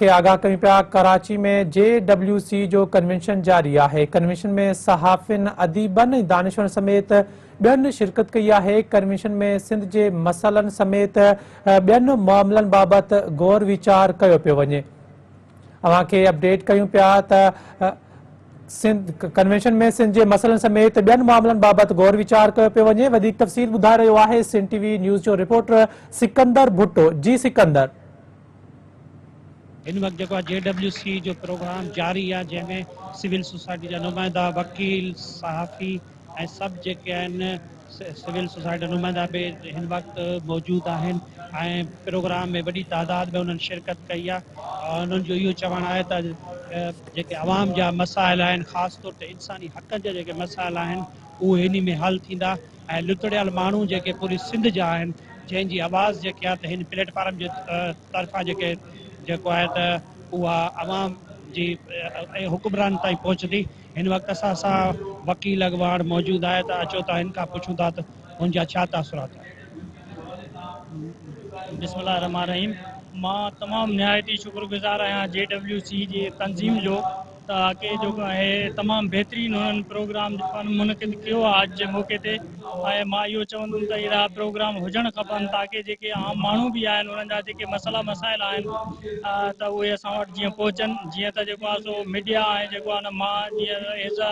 के आगाह कयूं पिया। कराची में JWC जो कन्वेंशन जारी है। कन्वेंशन में सहाफ़िन, अदीबन, दानिशवर समेत ॿियनि शिरकत कई है। कन्वेंशन में सिंध के मसइलनि समेत ॿियनि मामलनि बाबति गौर विचार कयो पियो वञे। अवां खे अपडेट कयूं पिया त कन्वेंशन में सिंध के मसइलनि समेत ॿियनि मामलनि बाबति गौर विचार कयो पियो वञे। वधीक तफ़सील ॿुधाए रहियो आहे सिंध TV न्यूज़ जो रिपोर्टर सिकंदर भुट्टो। जी सिकंदर। इन वक्त जो JWC जो प्रोग्राम जारी है, जैमें सिविल सोसाइटी जा नुमाइंदा, वकील, सहाफ़ी ऐं सब जेके आहिनि सिविल सोसाइटी नुमाइंदा भी इन वक्त मौजूद आहिनि ऐं प्रोग्राम में बड़ी तादाद में उन्होंने शिरकत कई है। उन्होंने जो इहो चवणु आहे त जेके अवाम जा मसाइल आहिनि, ख़ासि तौर ते इंसानी हक़नि जा जेके मसाइल आहिनि उहे इन में हल थींदा ऐं लुतड़ियल माण्हू जेके पूरी सिंध जा आहिनि, जंहिंजी आवाज़ जेके आहे त हिन प्लेटफॉर्म जे तरफ़ां जेको आहे त उहा अवाम जी हुक्मरान ताईं पहुचंदी। हिन वक्त असां सां वकील अॻवान मौजूद आहे, त अचो त हिन खां पुछूं था त हुनजा छा तासुरात आहिनि। बिस्मिल्लाह रहमान रहीम। मां तमामु निहायती शुक्रगुज़ार आहियां JWC जी तंज़ीम जो, ताकि जेको आहे तमामु बहितरीनु हुननि प्रोग्राम मुनक़िद कयो आहे अॼु जे मौक़े ते। ऐं मां इहो चवंदुमि त अहिड़ा प्रोग्राम हुजणु खपनि, ताकि जेके आम माण्हू बि आहिनि उन्हनि जा जेके मसइला मसाइल आहिनि त उहे असां वटि जीअं पहुचनि। जीअं त जेको आहे सो मीडिया आहे, जेको आहे न मां जीअं एज़ अ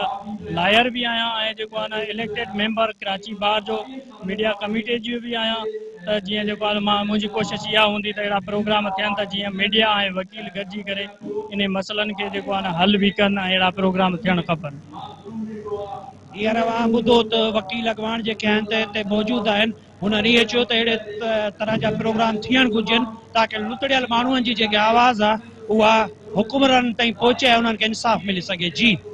लायर बि आहियां ऐं जेको आहे न इलेक्टेड मेंबर कराची बार जो मीडिया कमिटी जी बि आहियां। त जीअं जेको आहे मां मुंहिंजी कोशिशि इहा हूंदी त अहिड़ा प्रोग्राम थियनि त जीअं मीडिया ऐं वकील गॾिजी करे इन मसइलनि खे जेको आहे न हल बि कनि ऐं अहिड़ा प्रोग्राम थियणु खपनि। हींअर अवां ॿुधो त वकील अॻवान जेके आहिनि त हिते मौजूद आहिनि। हुननि इहे चयो त अहिड़े तरह जा प्रोग्राम थियणु घुरिजनि ताकि लुतड़ियल माण्हुनि जी जेकी आवाज़ आहे उहा हुकुमराननि ताईं पहुचे ऐं उन्हनि खे इंसाफ़ मिली सघे। जी।